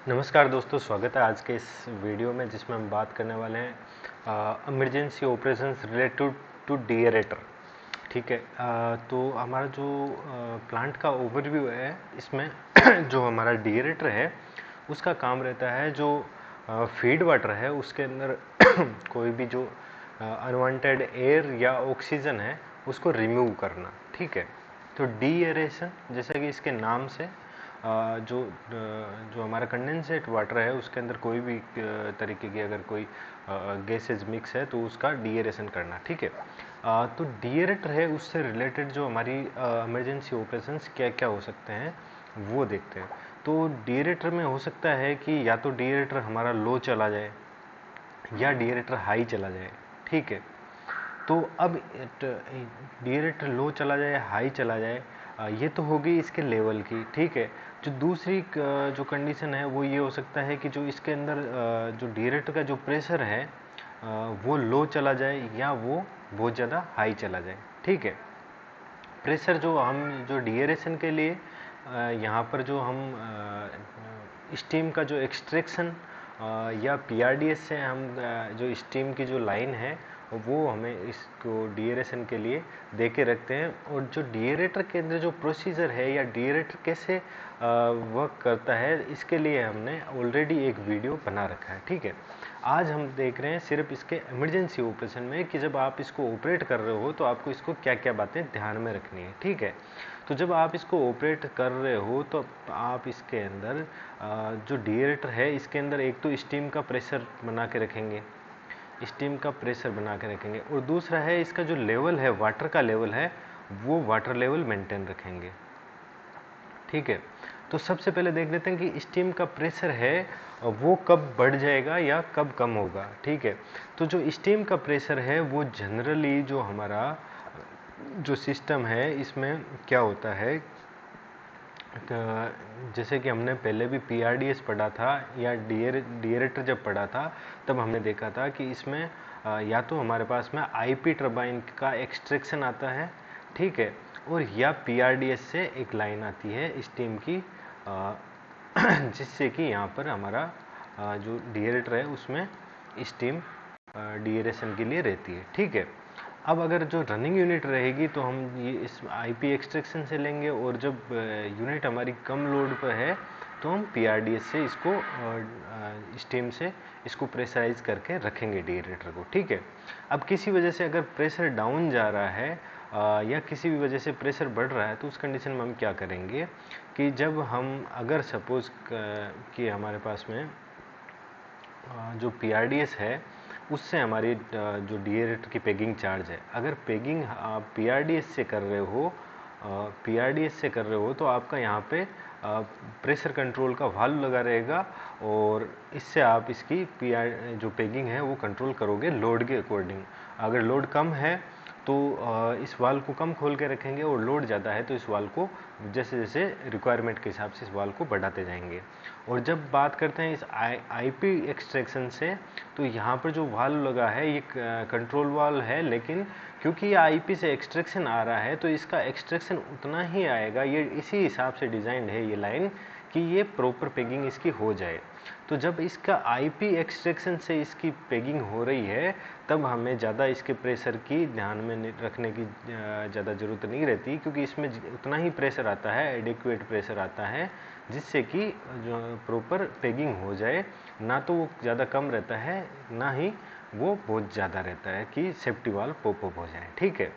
नमस्कार दोस्तों, स्वागत है आज के इस वीडियो में जिसमें हम बात करने वाले हैं इमरजेंसी ऑपरेशंस रिलेटेड टू डीएरेटर। ठीक है। तो हमारा जो प्लांट का ओवरव्यू है इसमें जो हमारा डीएरेटर है उसका काम रहता है जो फीड वाटर है उसके अंदर कोई भी जो अनवांटेड एयर या ऑक्सीजन है उसको रिमूव करना। ठीक है। तो डीएरेशन जैसा कि इसके नाम से जो हमारा कंडेंसेट वाटर है उसके अंदर कोई भी तरीके की अगर कोई गैसेज मिक्स है तो उसका डीएरेशन करना। ठीक है। तो डीएरेटर है उससे रिलेटेड जो हमारी इमरजेंसी ऑपरेशंस क्या क्या हो सकते हैं वो देखते हैं। तो डीएरेटर में हो सकता है कि या तो डीएरेटर हमारा लो चला जाए या डीएरेटर हाई चला जाए। ठीक है। तो अब डीएरेटर लो चला जाए हाई चला जाए ये तो होगी इसके लेवल की। ठीक है। जो दूसरी जो कंडीशन है वो ये हो सकता है कि जो इसके अंदर जो डीएरेटर का जो प्रेशर है वो लो चला जाए या वो बहुत ज़्यादा हाई चला जाए। ठीक है। प्रेशर जो डीएरेशन के लिए यहाँ पर जो हम स्टीम का जो एक्सट्रैक्शन या पीआरडीएस से हम जो स्टीम की जो लाइन है वो हमें इसको डीएरेशन के लिए दे के रखते हैं। और जो डीएरेटर के अंदर जो प्रोसीजर है या डीएरेटर कैसे वर्क करता है इसके लिए हमने ऑलरेडी एक वीडियो बना रखा है। ठीक है। आज हम देख रहे हैं सिर्फ इसके इमरजेंसी ऑपरेशन में कि जब आप इसको ऑपरेट कर रहे हो तो आपको इसको क्या क्या बातें ध्यान में रखनी है। ठीक है। तो जब आप इसको ऑपरेट कर रहे हो तो आप इसके अंदर जो डीएरेटर है इसके अंदर एक तो स्टीम का प्रेशर बना के रखेंगे, स्टीम का प्रेशर बना के रखेंगे। और दूसरा है इसका जो लेवल है वाटर का लेवल है वो वाटर लेवल मेंटेन रखेंगे। ठीक है। तो सबसे पहले देख लेते हैं कि स्टीम का प्रेशर है वो कब बढ़ जाएगा या कब कम होगा। ठीक है। तो जो स्टीम का प्रेशर है वो जनरली जो हमारा जो सिस्टम है इसमें क्या होता है जैसे कि हमने पहले भी पीआरडीएस पढ़ा था या डीएरेटर जब पढ़ा था तब हमने देखा था कि इसमें या तो हमारे पास में आईपी टरबाइन का एक्सट्रैक्शन आता है। ठीक है। और या पीआरडीएस से एक लाइन आती है स्टीम की जिससे कि यहाँ पर हमारा जो डीएरेटर है उसमें स्टीम डीएरेशन के लिए रहती है। ठीक है। अब अगर जो रनिंग यूनिट रहेगी तो हम ये इस आईपी एक्सट्रैक्शन से लेंगे और जब यूनिट हमारी कम लोड पर है तो हम पीआरडीएस से इसको स्टीम से इसको प्रेशराइज करके रखेंगे डीएरेटर को। ठीक है। अब किसी वजह से अगर प्रेशर डाउन जा रहा है या किसी भी वजह से प्रेशर बढ़ रहा है तो उस कंडीशन में हम क्या करेंगे कि जब हम अगर सपोज कि हमारे पास में जो पीआरडीएस है उससे हमारी जो डीएरेटर की पेगिंग चार्ज है, अगर पेगिंग आप पीआरडीएस से कर रहे हो तो आपका यहाँ पे प्रेशर कंट्रोल का वाल्व लगा रहेगा और इससे आप इसकी जो पेगिंग है वो कंट्रोल करोगे लोड के अकॉर्डिंग। अगर लोड कम है तो इस वाल्व को कम खोल के रखेंगे और लोड ज़्यादा है तो इस वाल्व को जैसे जैसे रिक्वायरमेंट के हिसाब से इस वाल्व को बढ़ाते जाएंगे। और जब बात करते हैं इस आईपी एक्सट्रैक्शन से तो यहाँ पर जो वाल्व लगा है ये कंट्रोल वाल्व है, लेकिन क्योंकि ये आईपी से एक्सट्रैक्शन आ रहा है तो इसका एक्सट्रैक्शन उतना ही आएगा। ये इसी हिसाब से डिज़ाइंड है ये लाइन कि ये प्रॉपर पेगिंग इसकी हो जाए। तो जब इसका आईपी एक्सट्रैक्शन से इसकी पेगिंग हो रही है तब हमें ज़्यादा इसके प्रेशर की ध्यान में रखने की ज़्यादा ज़रूरत नहीं रहती, क्योंकि इसमें उतना ही प्रेशर आता है, एडिक्वेट प्रेशर आता है जिससे कि जो प्रॉपर पेगिंग हो जाए। ना तो वो ज़्यादा कम रहता है ना ही वो बहुत ज़्यादा रहता है कि सेफ्टी वाल्व पॉप अप हो जाए। ठीक है।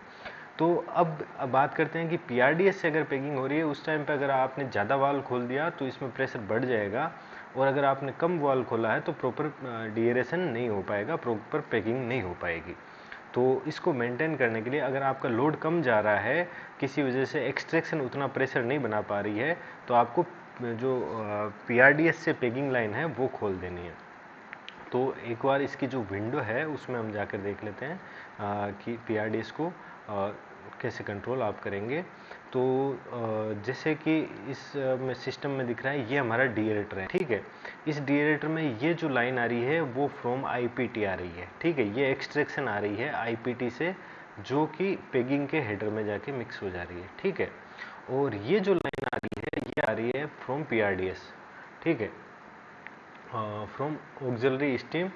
तो अब बात करते हैं कि पीआरडीएस से अगर पेगिंग हो रही है उस टाइम पे अगर आपने ज़्यादा वाल्व खोल दिया तो इसमें प्रेशर बढ़ जाएगा और अगर आपने कम वाल्व खोला है तो प्रॉपर डीएरेशन नहीं हो पाएगा, प्रॉपर पेगिंग नहीं हो पाएगी। तो इसको मेंटेन करने के लिए अगर आपका लोड कम जा रहा है, किसी वजह से एक्सट्रैक्शन उतना प्रेशर नहीं बना पा रही है, तो आपको जो पीआरडीएस से पेगिंग लाइन है वो खोल देनी है। तो एक बार इसकी जो विंडो है उसमें हम जाकर देख लेते हैं कि पीआरडीएस को कैसे कंट्रोल आप करेंगे। तो जैसे कि इस सिस्टम में दिख रहा है ये हमारा डीएरेटर है। ठीक है। इस डीएरेटर में ये जो लाइन आ रही है वो फ्रॉम आईपीटी आ रही है। ठीक है। ये एक्सट्रैक्शन आ रही है आईपीटी से जो कि पेगिंग के हेडर में जाके मिक्स हो जा रही है। ठीक है। और ये जो लाइन आ रही है ये आ रही है फ्रॉम पीआरडीएस। ठीक है। From auxiliary steam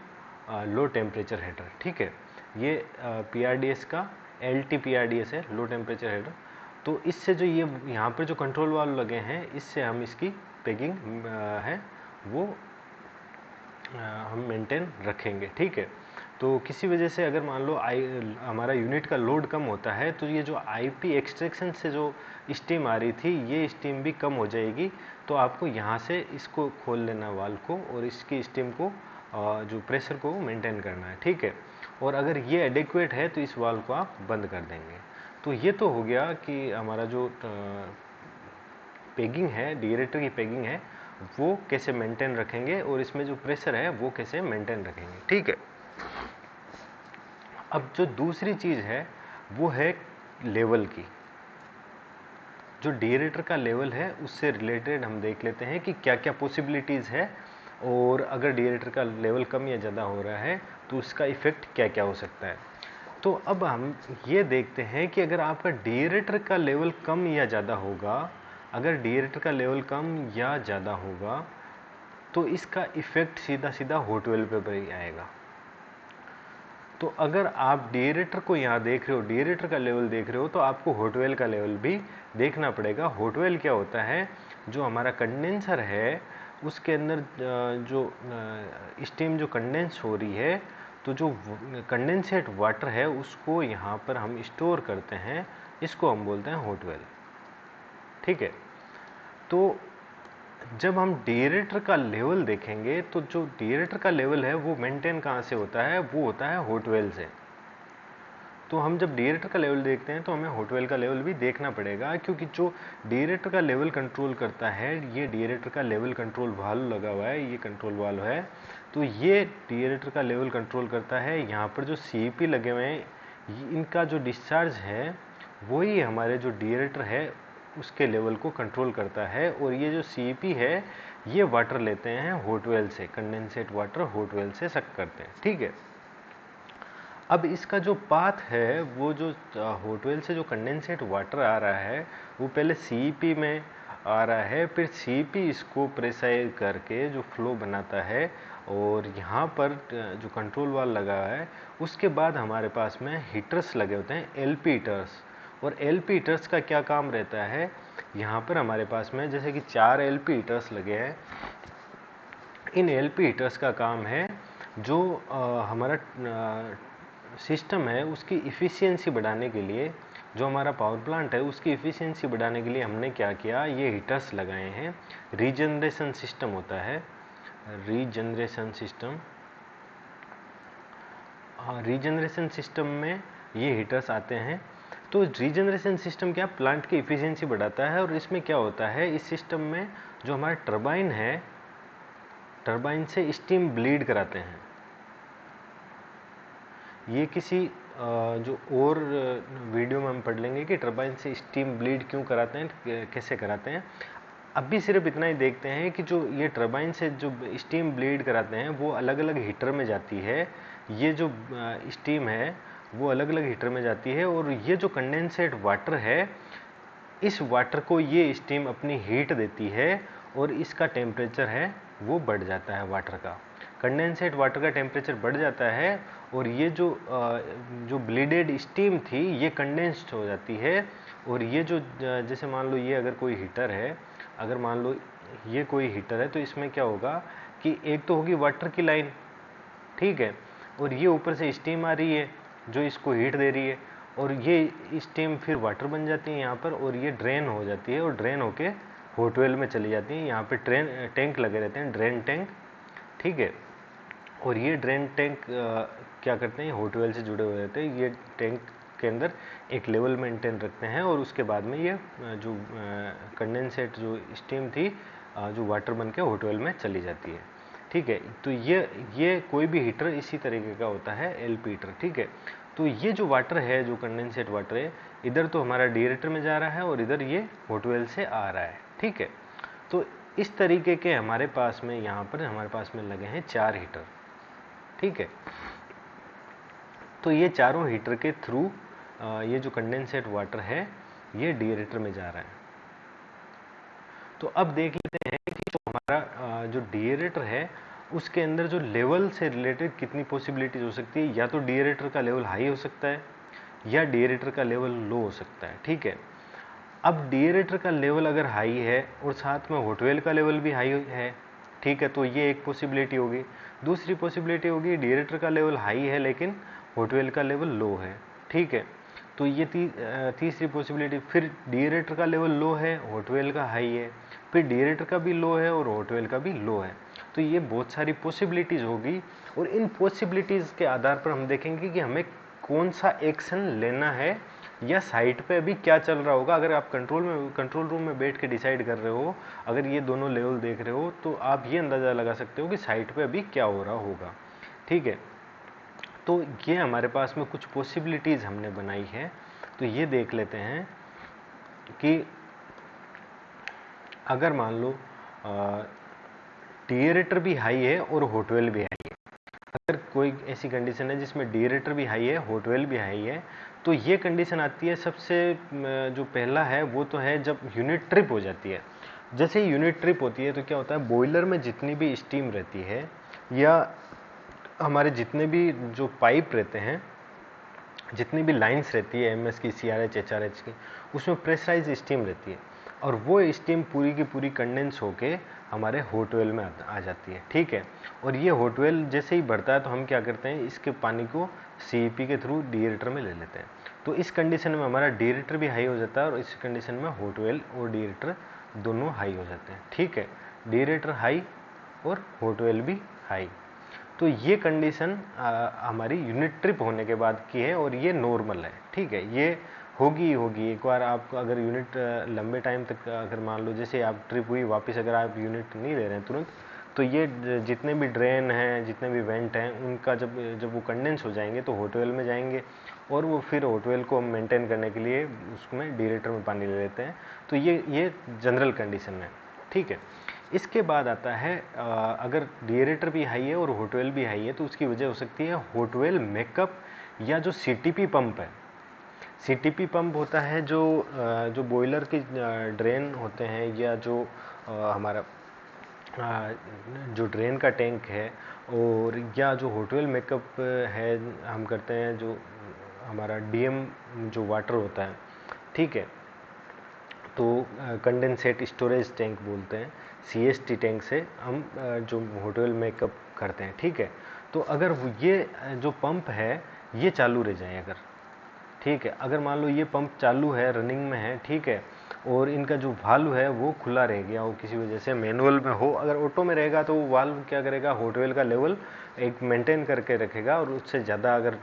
low temperature heater. ठीक है, ये PRDS का LTPRDS है, लो टेम्परेचर हीटर। तो इससे जो ये यहाँ पर जो कंट्रोल वाल्व लगे हैं, इससे हम इसकी पेगिंग है वो हम मेंटेन रखेंगे। ठीक है, तो किसी वजह से अगर मान लो हमारा यूनिट का लोड कम होता है, तो ये जो IP एक्सट्रैक्शन से जो स्टीम आ रही थी, ये स्टीम भी कम हो जाएगी। तो आपको यहाँ से इसको खोल लेना वाल्व को, और इसकी स्टीम को जो प्रेशर को मेंटेन करना है। ठीक है, और अगर ये एडिक्वेट है तो इस वाल्व को आप बंद कर देंगे। तो ये तो हो गया कि हमारा जो पेगिंग है, डिएरेटर की पेगिंग है, वो कैसे मेंटेन रखेंगे, और इसमें जो प्रेशर है वो कैसे मेंटेन रखेंगे। ठीक है, अब जो दूसरी चीज़ है वो है लेवल की। जो डिएरेटर का लेवल है उससे रिलेटेड हम देख लेते हैं कि क्या क्या पॉसिबिलिटीज़ है, और अगर डिएरेटर का लेवल कम या ज़्यादा हो रहा है तो उसका इफ़ेक्ट क्या क्या हो सकता है। तो अब हम ये देखते हैं कि अगर आपका डिएरेटर का लेवल कम या ज़्यादा होगा, अगर डिएरेटर का लेवल कम या ज़्यादा होगा तो इसका इफ़ेक्ट सीधा सीधा हॉट वेल पे ही आएगा। तो अगर आप डिएरेटर को यहाँ देख रहे हो, डिएरेटर का लेवल देख रहे हो, तो आपको हॉट वेल का लेवल भी देखना पड़ेगा। हॉट वेल क्या होता है, जो हमारा कंडेंसर है उसके अंदर जो स्टीम जो कंडेंस हो रही है, तो जो कंडेंसेट वाटर है उसको यहाँ पर हम स्टोर करते हैं, इसको हम बोलते हैं हॉट वेल। ठीक है, तो जब हम डिएरेटर का लेवल देखेंगे तो जो डिएरेटर का लेवल है वो मेंटेन कहाँ से होता है, वो होता है हॉट वेल से। तो हम जब डिएरेटर का लेवल देखते हैं तो हमें हॉट वेल का लेवल भी देखना पड़ेगा, क्योंकि जो डिएरेटर का लेवल कंट्रोल करता है, ये डिएरेटर का लेवल कंट्रोल वाल्व लगा हुआ है, ये कंट्रोल वाल्व है, तो ये डिएरेटर का लेवल कंट्रोल करता है। यहाँ पर जो CEP लगे हुए हैं, इनका जो डिस्चार्ज है वही हमारे जो डिएरेटर है उसके लेवल को कंट्रोल करता है, और ये जो CEP है ये वाटर लेते हैं हॉट वेल से, कंडेंसेट वाटर हॉट वेल से सक करते हैं। ठीक है, अब इसका जो पाथ है, वो जो हॉट वेल से जो कंडेंसेट वाटर आ रहा है वो पहले CEP में आ रहा है, फिर CEP इसको प्रेसाइज करके जो फ्लो बनाता है, और यहाँ पर जो कंट्रोल वाल्व लगा है उसके बाद हमारे पास में हीटर्स लगे होते हैं, LP हीटर्स। और LP हीटर्स का क्या काम रहता है, यहाँ पर हमारे पास में जैसे कि 4 LP हीटर्स लगे हैं। इन LP हीटर्स का काम है जो हमारा सिस्टम है उसकी इफ़िशियंसी बढ़ाने के लिए, जो हमारा पावर प्लांट है उसकी इफ़िशियंसी बढ़ाने के लिए हमने क्या किया, ये हीटर्स लगाए हैं। रीजनरेशन सिस्टम होता है, रीजनरेशन सिस्टम। हाँ, रीजनरेशन सिस्टम में ये हीटर्स आते हैं। तो रीजनरेशन सिस्टम क्या, प्लांट की इफ़िशियंसी बढ़ाता है, और इसमें क्या होता है, इस सिस्टम में जो हमारा टरबाइन है, टरबाइन से स्टीम ब्लीड कराते हैं। ये किसी जो और वीडियो में हम पढ़ लेंगे कि टरबाइन से स्टीम ब्लीड क्यों कराते हैं, कैसे कराते हैं। अभी सिर्फ इतना ही देखते हैं कि जो ये टरबाइन से जो स्टीम ब्लीड कराते हैं वो अलग अलग हीटर में जाती है। ये जो स्टीम है वो अलग अलग हीटर में जाती है, और ये जो कंडेंसेट वाटर है, इस वाटर को ये स्टीम अपनी हीट देती है, और इसका टेम्परेचर है वो बढ़ जाता है वाटर का। कंडेंसेट वाटर का टेम्परेचर बढ़ जाता है, और ये जो ब्लीडेड स्टीम थी ये कंडेंस्ड हो जाती है। और ये जो जैसे मान लो ये अगर कोई हीटर है, अगर मान लो ये कोई हीटर है, तो इसमें क्या होगा कि एक तो होगी वाटर की लाइन, ठीक है, और ये ऊपर से स्टीम आ रही है जो इसको हीट दे रही है, और ये स्टीम फिर वाटर बन जाती है यहाँ पर, और ये ड्रेन हो जाती है, और ड्रेन होके हॉट वेल में चली जाती है। यहाँ पे टैंक लगे रहते हैं, ड्रेन टैंक। ठीक है, और ये ड्रेन टैंक क्या करते हैं, हॉट वेल से जुड़े हुए रहते हैं। ये टैंक के अंदर एक लेवल मेंटेन रखते हैं, और उसके बाद में ये जो कंडेंसेट जो स्टीम थी जो वाटर बन के हॉट वेल में चली जाती है। ठीक है, तो ये कोई भी हीटर इसी तरीके का होता है, LP हीटर। ठीक है, तो ये जो वाटर है, जो कंडेंसेट वाटर है, इधर तो हमारा डिएरेटर में जा रहा है, और इधर ये हॉट वेल से आ रहा है। ठीक है, तो इस तरीके के हमारे पास में यहाँ पर हमारे पास में लगे हैं 4 हीटर। ठीक है, तो ये चारों हीटर के थ्रू ये जो कंडेंसेट वाटर है ये डिएरेटर में जा रहा है। तो अब देख लेते हैं कि जो हमारा जो डिएरेटर है उसके अंदर जो लेवल से रिलेटेड कितनी पॉसिबिलिटीज हो सकती है, या तो डीएरेटर का लेवल हाई हो सकता है या डीएरेटर का लेवल लो हो सकता है। ठीक है, अब डीएरेटर का लेवल अगर हाई है और साथ में हॉट वेल का लेवल भी हाई है, ठीक है, तो ये एक पॉसिबिलिटी होगी। दूसरी पॉसिबिलिटी होगी डीएरेटर का लेवल हाई है लेकिन हॉट वेल का लेवल लो है। ठीक है, तो ये तीसरी पॉसिबिलिटी। फिर डीएरेटर का लेवल लो है, हॉट वेल का हाई है, फिर डीएरेटर का भी लो है और हॉट वेल का भी लो है। तो ये बहुत सारी पॉसिबिलिटीज़ होगी और इन पॉसिबिलिटीज़ के आधार पर हम देखेंगे कि हमें कौन सा एक्शन लेना है या साइट पे अभी क्या चल रहा होगा। अगर आप कंट्रोल रूम में बैठ के डिसाइड कर रहे हो, अगर ये दोनों लेवल देख रहे हो, तो आप ये अंदाज़ा लगा सकते हो कि साइट पे अभी क्या हो रहा होगा। ठीक है, तो ये हमारे पास में कुछ पॉसिबिलिटीज़ हमने बनाई है। तो ये देख लेते हैं कि अगर मान लो डीएरेटर भी हाई है और हॉट वेल भी हाई है, अगर कोई ऐसी कंडीशन है जिसमें डीएरेटर भी हाई है, हॉट वेल भी हाई है, तो ये कंडीशन आती है सबसे जो पहला है वो तो है जब यूनिट ट्रिप हो जाती है। जैसे ही यूनिट ट्रिप होती है तो क्या होता है, बॉयलर में जितनी भी स्टीम रहती है या हमारे जितने भी जो पाइप रहते हैं, जितनी भी लाइंस रहती है एमएस की, सीआरएच, एचआरएच की, उसमें प्रेशराइज स्टीम रहती है और वो स्टीम पूरी की पूरी कंडेंस होके हमारे हॉट वेल में आ जाती है। ठीक है, और ये हॉट वेल जैसे ही बढ़ता है तो हम क्या करते हैं, इसके पानी को सीईपी के थ्रू डीएरेटर में ले लेते हैं। तो इस कंडीशन में हमारा डीएरेटर भी हाई हो जाता है और इस कंडीशन में हॉट वेल और डीएरेटर दोनों हाई हो जाते हैं। ठीक है, डीएरेटर हाई और हॉट वेल भी हाई। तो ये कंडीशन हमारी यूनिट ट्रिप होने के बाद की है और ये नॉर्मल है। ठीक है, ये होगी एक बार आप अगर यूनिट लंबे टाइम तक अगर मान लो जैसे आप ट्रिप हुई वापस अगर आप यूनिट नहीं ले रहे हैं तुरंत, तो ये जितने भी ड्रेन हैं, जितने भी वेंट हैं, उनका जब वो कंडेंस हो जाएंगे तो हॉट वेल में जाएंगे और वो फिर हॉट वेल को हम मेंटेन करने के लिए उसमें डीरेटर में पानी ले लेते हैं। तो ये जनरल कंडीशन है। ठीक है, इसके बाद आता है अगर डीएरेटर भी हाई है और हॉट वेल भी हाई है तो उसकी वजह हो सकती है हॉट वेल मेकअप या जो सीटीपी पंप है। सीटीपी पंप होता है जो बॉयलर के ड्रेन होते हैं या जो हमारा जो ड्रेन का टैंक है और या जो हॉट वेल मेकअप है हम करते हैं, जो हमारा डीएम जो वाटर होता है। ठीक है, तो कंडेंसेट स्टोरेज टैंक बोलते हैं, सीएसटी टैंक से हम जो हॉट वेल मेकअप करते हैं। ठीक है, तो अगर ये जो पंप है ये चालू रह जाए अगर, ठीक है, अगर मान लो ये पंप चालू है, रनिंग में है, ठीक है, और इनका जो वाल्व है वो खुला रह गया हो किसी वजह से, मैनुअल में हो, अगर ऑटो में रहेगा तो वो वाल्व क्या करेगा, हॉट वेल का लेवल एक मेंटेन करके रखेगा और उससे ज़्यादा अगर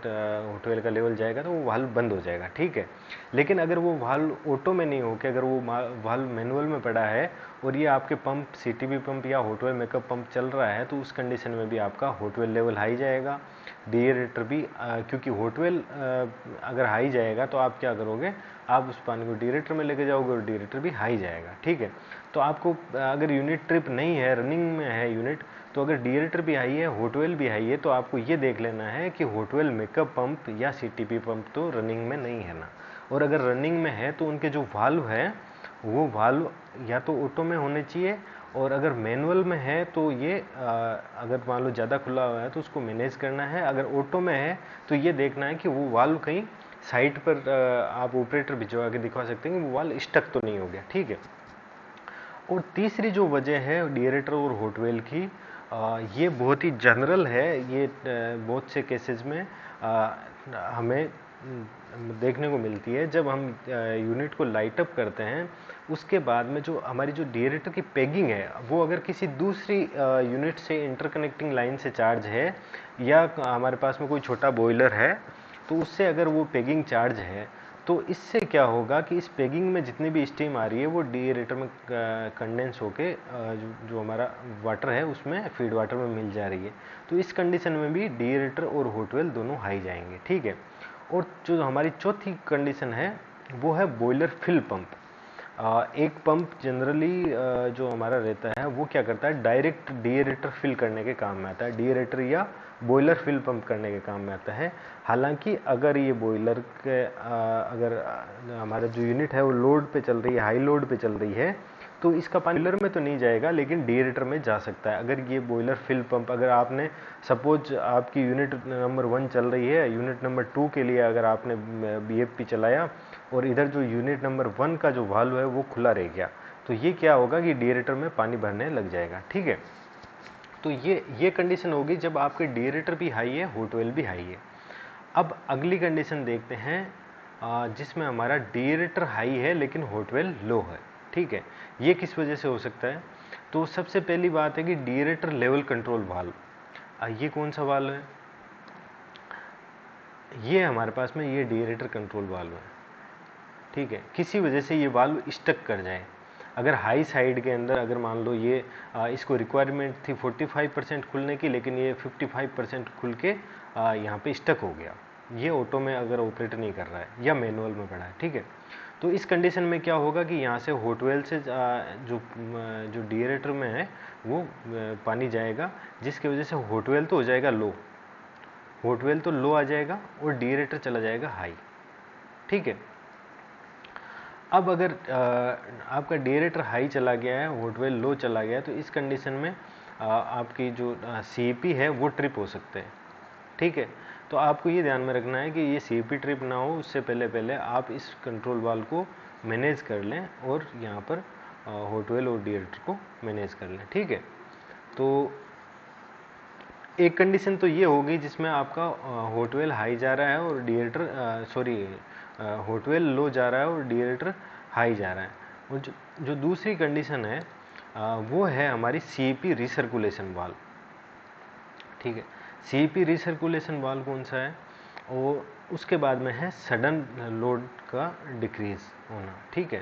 हॉट वेल का लेवल जाएगा तो वो वाल्व बंद हो जाएगा। ठीक है, लेकिन अगर वो वाल्व ऑटो में नहीं हो के अगर वो वाल्व मैनुअल में पड़ा है और ये आपके पंप सीटीपी पंप या हॉट वेल मेकअप पंप चल रहा है तो उस कंडीशन में भी आपका हॉट वेल लेवल हाई जाएगा, डीएरेटर भी क्योंकि हॉट वेल अगर हाई जाएगा तो आप क्या करोगे, आप उस पानी को डीरेटर में लेके जाओगे और डीरेटर भी हाई जाएगा। ठीक है, तो आपको अगर यूनिट ट्रिप नहीं है, रनिंग में है यूनिट, तो अगर डीरेटर भी हाई है, हॉट वेल भी हाई है, तो आपको ये देख लेना है कि हॉट वेल मेकअप पंप या सीटीपी पंप तो रनिंग में नहीं है ना, और अगर रनिंग में है तो उनके जो वाल्व है वो वाल्व या तो ऑटो में होने चाहिए, और अगर मैनुअल में है तो ये अगर मान लो ज़्यादा खुला हुआ है तो उसको मैनेज करना है, अगर ऑटो में है तो ये देखना है कि वो वाल्व कहीं साइड पर आप ऑपरेटर भिजवा के दिखवा सकते हैं कि वो वाल्व स्टक तो नहीं हो गया। ठीक है, और तीसरी जो वजह है डीएरेटर और हॉट वेल की, ये बहुत ही जनरल है, ये बहुत से केसेस में हमें देखने को मिलती है जब हम यूनिट को लाइट अप करते हैं, उसके बाद में जो हमारी जो डीएरेटर की पेगिंग है वो अगर किसी दूसरी यूनिट से इंटरकनेक्टिंग लाइन से चार्ज है या हमारे पास में कोई छोटा बॉयलर है तो उससे अगर वो पेगिंग चार्ज है तो इससे क्या होगा कि इस पेगिंग में जितनी भी स्टीम आ रही है वो डीएरेटर में कंडेंस होके जो हमारा वाटर है उसमें फीड वाटर में मिल जा रही है, तो इस कंडीशन में भी डीएरेटर और हॉट वेल दोनों हाई जाएंगे। ठीक है, और जो हमारी चौथी कंडीशन है वो है बॉयलर फिल पंप। एक पंप जनरली जो हमारा रहता है वो क्या करता है, डायरेक्ट डीएरेटर फिल करने के काम में आता है, डीएरेटर या बॉयलर फिल पंप करने के काम में आता है। हालांकि अगर ये बॉयलर के अगर हमारा जो यूनिट है वो लोड पे चल रही है, हाई लोड पे चल रही है, तो इसका पानी बॉयलर में तो नहीं जाएगा लेकिन डीएरेटर में जा सकता है। अगर ये बॉयलर फिल पंप, अगर आपने सपोज आपकी यूनिट नंबर 1 चल रही है, यूनिट नंबर 2 के लिए अगर आपने बीएफपी चलाया और इधर जो यूनिट नंबर 1 का जो वाल्व है वो खुला रह गया, तो ये क्या होगा कि डीएरेटर में पानी भरने लग जाएगा। ठीक है, तो ये कंडीशन होगी जब आपके डीएरेटर भी हाई है, हॉट ऑयल भी हाई है। अब अगली कंडीशन देखते हैं जिसमें हमारा डीएरेटर हाई है लेकिन हॉट ऑयल लो है। ठीक है, ये किस वजह से हो सकता है? तो सबसे पहली बात है कि डीएरेटर लेवल कंट्रोल वाल्व, ये कौन सा वाल्व है? ये हमारे पास में ये डीएरेटर कंट्रोल वाल्व है। ठीक है, किसी वजह से ये वाल्व स्टक कर जाए, अगर हाई साइड के अंदर अगर मान लो ये इसको रिक्वायरमेंट थी 45% खुलने की, लेकिन ये 55% खुल के यहाँ पे स्टक हो गया, ये ऑटो में अगर ऑपरेट नहीं कर रहा है या मैनुअल में पड़ा है। ठीक है, तो इस कंडीशन में क्या होगा कि यहाँ से हॉट ऑयल से जो डीएरेटर में है वो पानी जाएगा, जिसकी वजह से हॉट ऑयल तो हो जाएगा लो, हॉट ऑयल तो लो आ जाएगा और डीएरेटर चला जाएगा हाई। ठीक है, अब अगर आपका डीएरेटर हाई चला गया है, हॉट ऑयल लो चला गया है, तो इस कंडीशन में आपकी जो सीपी है वो ट्रिप हो सकते हैं। ठीक है, तो आपको ये ध्यान में रखना है कि ये सीपी ट्रिप ना हो, उससे पहले आप इस कंट्रोल वाल्व को मैनेज कर लें और यहाँ पर हॉट ऑयल और डीएरेटर को मैनेज कर लें। ठीक है, तो एक कंडीशन तो ये होगी जिसमें आपका हॉट ऑयल हाई जा रहा है और डीएरेटर हॉट ऑयल लो जा रहा है और डीएरेटर हाई जा रहा है। और जो दूसरी कंडीशन है वो है हमारी सीपी रिसर्कुलेशन वाल्व। ठीक है, सीपी रिसर्कुलेशन वाल्व कौन सा है? और उसके बाद में है सडन लोड का डिक्रीज होना। ठीक है,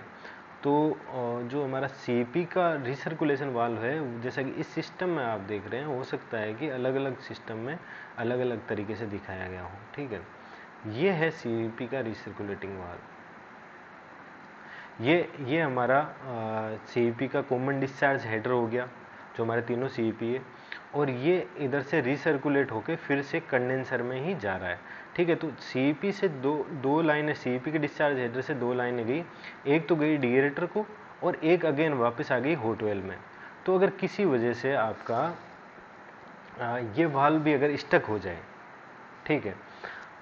तो जो हमारा सीपी का रिसर्कुलेशन वाल्व है, जैसा कि इस सिस्टम में आप देख रहे हैं, हो सकता है कि अलग अलग सिस्टम में अलग अलग तरीके से दिखाया गया हो। ठीक है, ये है सीपी का रिसर्कुलेटिंग वाल्व। ये हमारा सीपी का कॉमन डिस्चार्ज हेडर हो गया, जो हमारे तीनों सीपी है, और ये इधर से रिसर्कुलेट होके फिर से कंडेंसर में ही जा रहा है। ठीक है, तो सीपी से दो लाइनें, सीपी के डिस्चार्ज हेडर से 2 लाइनें गई, एक तो गई डीएरेटर को और एक अगेन वापस आ गई हॉट ऑयल में। तो अगर किसी वजह से आपका ये वाल्व भी अगर स्टक हो जाए, ठीक है,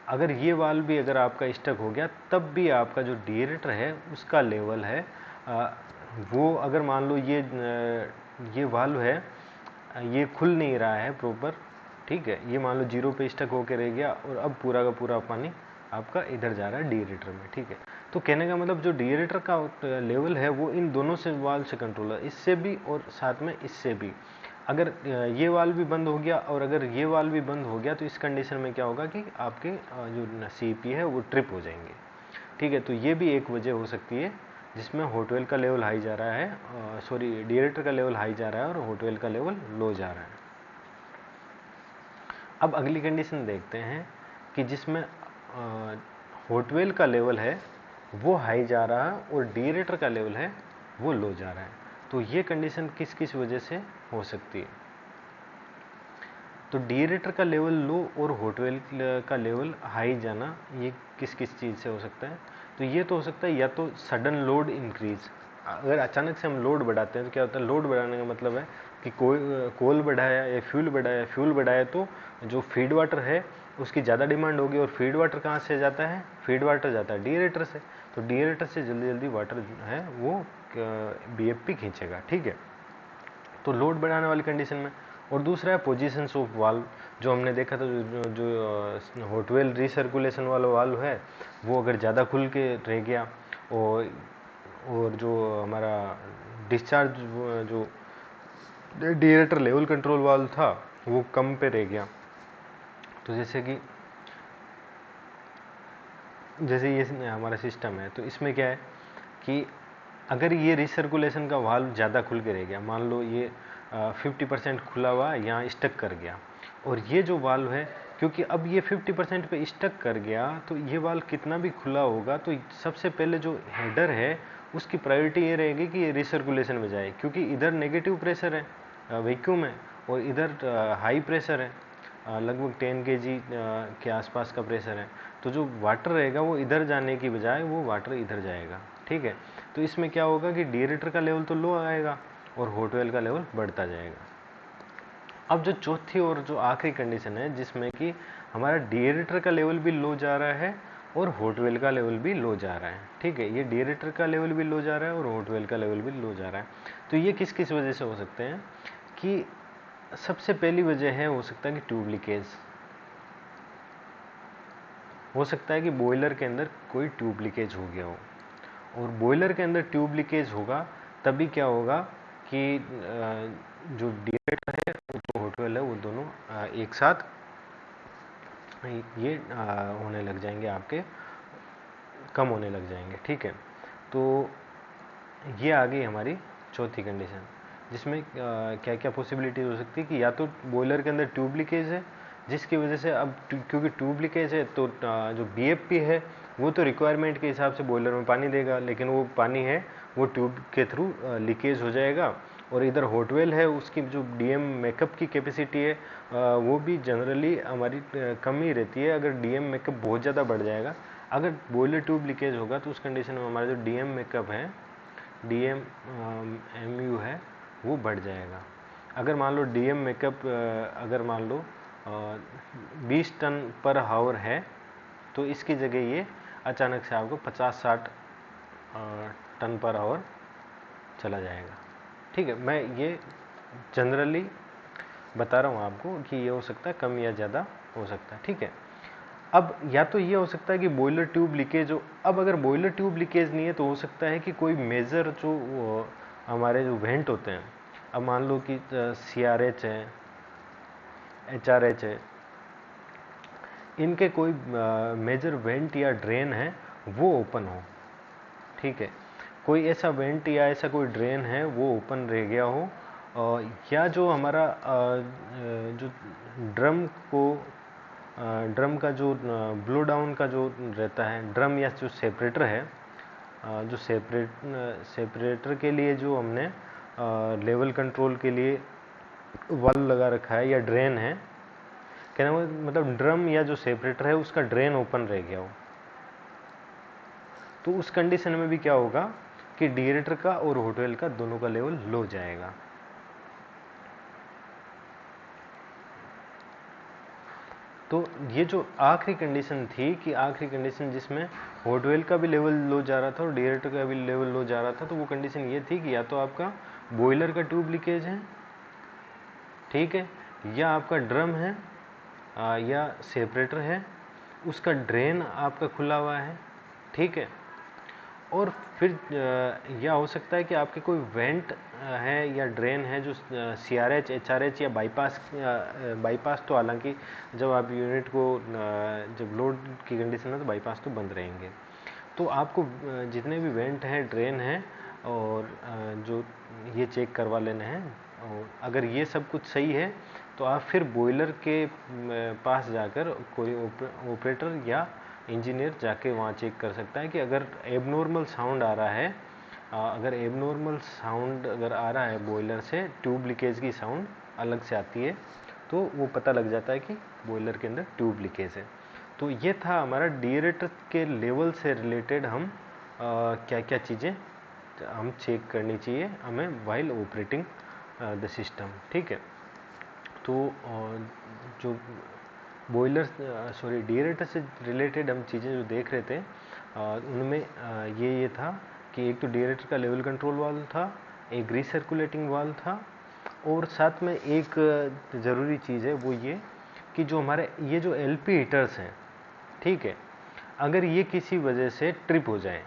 अगर ये वाल्व भी अगर आपका स्टक हो गया, तब भी आपका जो डीएरेटर है उसका लेवल है वो अगर मान लो ये वाल्व है, ये खुल नहीं रहा है प्रॉपर। ठीक है, ये मान लो 0 पे स्टक होकर रह गया और अब पूरा का पूरा पानी आपका इधर जा रहा है डीएरेटर में। ठीक है, तो कहने का मतलब जो डीएरेटर का लेवल है वो इन दोनों से वाल्व से कंट्रोल है, इससे भी और साथ में इससे भी। अगर ये वाल्व भी बंद हो गया और अगर ये वाल्व भी बंद हो गया, तो इस कंडीशन में क्या होगा कि आपके जो सीपी है वो ट्रिप हो जाएंगे। ठीक है, तो ये भी एक वजह हो सकती है जिसमें हॉट ऑयल का लेवल हाई जा रहा है, सॉरी डीएरेटर का लेवल हाई जा रहा है और हॉट ऑयल का लेवल लो जा रहा है। अब अगली कंडीशन देखते हैं कि जिसमें हॉट ऑयल का लेवल है वो हाई जा रहा है और डीएरेटर का लेवल है वो लो जा रहा है। तो ये कंडीशन किस किस वजह से हो सकती है? तो डीएरेटर का लेवल लो और हॉट ऑयल का लेवल हाई जाना, ये किस किस चीज़ से हो सकता है? तो ये तो हो सकता है या तो सडन लोड इंक्रीज, अगर अचानक से हम लोड बढ़ाते हैं तो क्या होता है, लोड बढ़ाने का मतलब है कि कोई कोल बढ़ाया या फ्यूल बढ़ाया तो जो फीड वाटर है उसकी ज़्यादा डिमांड होगी, और फीड वाटर कहाँ से जाता है? फीड वाटर जाता है डीएरेटर से, तो डीएरेटर से जल्दी जल्दी वाटर है वो बीएफपी खींचेगा। ठीक है, तो लोड बढ़ाने वाली कंडीशन में। और दूसरा है पोजीशंस ऑफ वाल्व, जो हमने देखा था, जो हॉट ऑयल रिसर्कुलेशन वाला वाल्व है वो अगर ज़्यादा खुल के रह गया और जो हमारा डिस्चार्ज जो डीएरेटर लेवल कंट्रोल वाल्व था वो कम पे रह गया, तो जैसे ये हमारा सिस्टम है, तो इसमें क्या है कि अगर ये रिसर्कुलेशन का वाल्व ज़्यादा खुल के रह गया, मान लो ये 50% खुला हुआ यहाँ स्टक कर गया, और ये जो वाल्व है क्योंकि अब ये 50% पे स्टक कर गया, तो ये वाल्व कितना भी खुला होगा तो सबसे पहले जो हेडर है उसकी प्रायोरिटी ये रहेगी कि ये रिसर्कुलेशन में जाए, क्योंकि इधर नेगेटिव प्रेशर है, वैक्यूम है, और इधर हाई प्रेशर है, लगभग 10 kg के आसपास का प्रेशर है, तो जो वाटर रहेगा वो इधर जाने की बजाय वो वाटर इधर जाएगा। ठीक है, तो इसमें क्या होगा कि डीएरेटर का लेवल तो लो आएगा और हॉट वेल का लेवल बढ़ता जाएगा। अब जो चौथी और जो आखिरी कंडीशन है जिसमें कि हमारा डीएरेटर का लेवल भी लो जा रहा है और हॉट वेल का लेवल भी लो जा रहा है, ठीक है, ये डीएरेटर का लेवल भी लो जा रहा है और हॉट वेल का लेवल भी लो जा रहा है। तो ये किस किस वजह से हो सकते हैं कि सबसे पहली वजह है, हो सकता है कि ट्यूब लीकेज, हो सकता है कि बॉयलर के अंदर कोई ट्यूब लीकेज हो गया हो, और बॉयलर के अंदर ट्यूब लीकेज होगा तभी क्या होगा कि जो डीएरेटर है जो हॉट वेल है वो दोनों एक साथ ये होने लग जाएंगे, आपके कम होने लग जाएंगे, ठीक है। तो ये आ गई हमारी चौथी कंडीशन, जिसमें क्या क्या पॉसिबिलिटीज हो सकती है कि या तो बॉयलर के अंदर ट्यूब लीकेज है जिसकी वजह से अब क्योंकि ट्यूब लीकेज है तो जो बीएफपी है वो तो रिक्वायरमेंट के हिसाब से बॉयलर में पानी देगा, लेकिन वो पानी है वो ट्यूब के थ्रू लीकेज हो जाएगा। और इधर हॉट वेल है उसकी जो डीएम मेकअप की कैपेसिटी है वो भी जनरली हमारी कम ही रहती है। अगर डीएम मेकअप बहुत ज़्यादा बढ़ जाएगा, अगर बॉयलर ट्यूब लीकेज होगा तो उस कंडीशन में हमारा जो डीएम मेकअप है, डीएम एमयू है वो बढ़ जाएगा। अगर मान लो डीएम मेकअप अगर मान लो 20 टन पर हावर है तो इसकी जगह ये अचानक से आपको 50-60 टन पर आवर चला जाएगा, ठीक है। मैं ये जनरली बता रहा हूँ आपको कि ये हो सकता है कम या ज़्यादा हो सकता है, ठीक है। अब या तो ये हो सकता है कि बॉयलर ट्यूब लीकेज हो। अब अगर बॉयलर ट्यूब लीकेज नहीं है तो हो सकता है कि कोई मेजर जो हमारे जो वेंट होते हैं, अब मान लो कि CRH है, HRH है, इनके कोई मेजर वेंट या ड्रेन है वो ओपन हो, ठीक है। कोई ऐसा वेंट या ऐसा कोई ड्रेन है वो ओपन रह गया हो, या जो हमारा जो ड्रम का जो ब्लो डाउन का जो रहता है ड्रम या जो सेपरेटर है, जो सेपरेटर के लिए जो हमने लेवल कंट्रोल के लिए वाल्व लगा रखा है या ड्रेन है, कहना मतलब ड्रम या जो सेपरेटर है उसका ड्रेन ओपन रह गया हो, तो उस कंडीशन में भी क्या होगा कि डीएरेटर का और हॉट वेल का दोनों का लेवल लो जाएगा। तो ये जो आखिरी कंडीशन थी कि आखिरी कंडीशन जिसमें हॉट वेल का भी लेवल लो जा रहा था और डीएरेटर का भी लेवल लो जा रहा था, तो वो कंडीशन ये थी कि या तो आपका बॉयलर का ट्यूब लीकेज है, ठीक है, या आपका ड्रम है या सेपरेटर है उसका ड्रेन आपका खुला हुआ है, ठीक है। और फिर यह हो सकता है कि आपके कोई वेंट है या ड्रेन है जो CRH, HRH या बाईपास तो हालांकि जब आप यूनिट को जब लोड की कंडीशन है तो बाईपास तो बंद रहेंगे। तो आपको जितने भी वेंट हैं, ड्रेन हैं और जो ये चेक करवा लेने हैं, और अगर ये सब कुछ सही है तो आप फिर बॉयलर के पास जाकर कोई ऑपरेटर या इंजीनियर जाके वहाँ चेक कर सकता है कि अगर एबनॉर्मल साउंड आ रहा है, अगर एबनॉर्मल साउंड अगर आ रहा है बॉयलर से, ट्यूब लीकेज की साउंड अलग से आती है, तो वो पता लग जाता है कि बॉयलर के अंदर ट्यूब लीकेज है। तो ये था हमारा डीएरेटर के लेवल से रिलेटेड हम क्या क्या चीज़ें हम चेक करनी चाहिए हमें वाइल ऑपरेटिंग द सिस्टम, ठीक है। तो जो बॉयलर डीएरेटर से रिलेटेड हम चीज़ें जो देख रहे थे उनमें ये था कि एक तो डीएरेटर का लेवल कंट्रोल वाल्व था, एक रीसर्कुलेटिंग वाल्व था, और साथ में एक ज़रूरी चीज़ है वो ये कि जो हमारे ये जो एलपी हीटर्स हैं, ठीक है, अगर ये किसी वजह से ट्रिप हो जाए,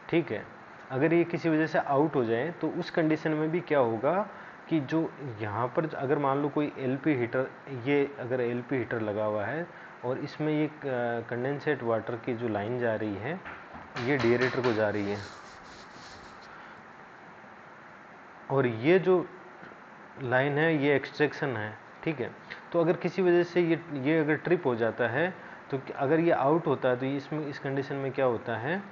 ठीक है, अगर ये किसी वजह से आउट हो जाए तो उस कंडीशन में भी क्या होगा कि जो यहाँ पर अगर मान लो कोई एलपी हीटर, ये अगर एलपी हीटर लगा हुआ है और इसमें ये कंडेंसेट वाटर की जो लाइन जा रही है ये डीएरेटर को जा रही है, और ये जो लाइन है ये एक्सट्रैक्शन है, ठीक है। तो अगर किसी वजह से ये अगर ट्रिप हो जाता है तो अगर ये आउट होता है तो इसमें इस कंडीशन में क्या होता है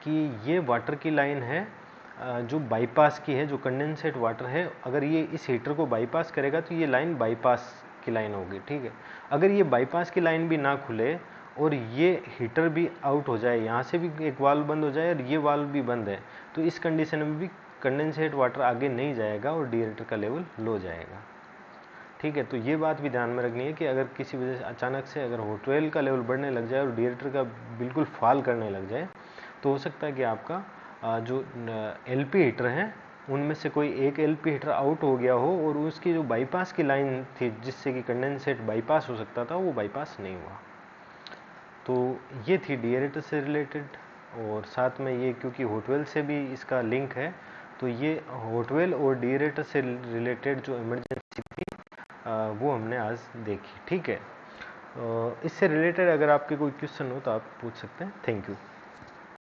कि ये वाटर की लाइन है जो बाईपास की है, जो कंडेंसेट वाटर है, अगर ये इस हीटर को बाईपास करेगा तो ये लाइन बाईपास की लाइन होगी, ठीक है। अगर ये बाईपास की लाइन भी ना खुले और ये हीटर भी आउट हो जाए, यहाँ से भी एक वाल्व बंद हो जाए और ये वाल्व भी बंद है, तो इस कंडीशन में भी कंडेंसेट वाटर आगे नहीं जाएगा और डीएरेटर का लेवल लो जाएगा। ठीक है, तो ये बात भी ध्यान में रखनी है कि अगर किसी वजह से अचानक से अगर हॉट ऑयल का लेवल बढ़ने लग जाए और डीएरेटर का बिल्कुल फॉल करने लग जाए, तो हो सकता है कि आपका जो एलपी हीटर हैं उनमें से कोई एक एलपी हीटर आउट हो गया हो और उसकी जो बाईपास की लाइन थी जिससे कि कंडेंसेट बाईपास हो सकता था, वो बाईपास नहीं हुआ। तो ये थी डीएरेटर से रिलेटेड, और साथ में ये क्योंकि हॉट ऑयल से भी इसका लिंक है, तो ये हॉट ऑयल और डीएरेटर से रिलेटेड जो इमरजेंसी थी वो हमने आज देखी। ठीक है, इससे रिलेटेड अगर आपके कोई क्वेश्चन हो तो आप पूछ सकते हैं। Thank you.